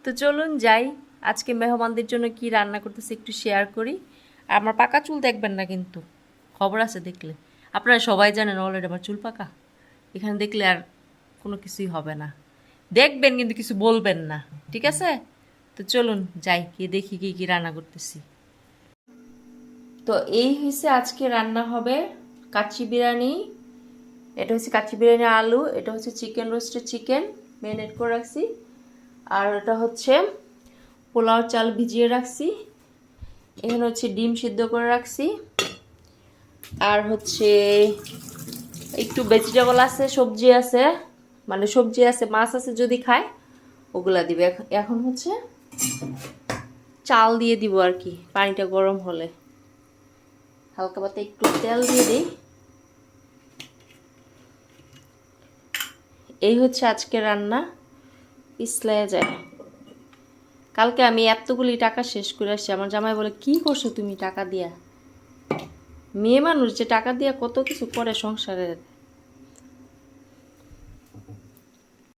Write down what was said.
তো চলুন যাই, আজকে মেহমানদের জন্য কি রান্না করতেছি একটু শেয়ার করি। আর আমার পাকা চুল দেখবেন না কিন্তু, খবর আছে দেখলে। আপনারা সবাই জানেন অলরেডি আমার চুল পাকা, এখানে দেখলে আর কোনো কিছুই হবে না। দেখবেন কিন্তু কিছু বলবেন না, ঠিক আছে? তো চলুন যাই, গিয়ে দেখি কি কি রান্না করতেছি। তো এই হয়েছে আজকে রান্না হবে কাচ্চি বিরিয়ানি। এটা হচ্ছে কাচ্চি বিরিয়ানি আলু, এটা হচ্ছে চিকেন রোস্টেড চিকেন ম্যারিনেট করে রাখছি, আর এটা হচ্ছে পোলাও চাল ভিজিয়ে রাখছি, এখানে হচ্ছে ডিম সিদ্ধ করে রাখছি, আর হচ্ছে একটু ভেজিটেবল আছে, সবজি আছে, মানে সবজি আছে, মাছ আছে, যদি খায় ওগুলা দিবে। এখন হচ্ছে চাল দিয়ে দিব আর কি, পানিটা গরম হলে হালকা পাতে একটু তেল দিয়ে দিই। এই হচ্ছে আজকে রান্না, পিছলায় যায়। কালকে আমি এতগুলি টাকা শেষ করে আসছি, আমার জামাই বলে কি করছো তুমি টাকা দিয়া? মেয়ে মানুষ যে টাকা দিয়া কত কিছু করে সংসারের।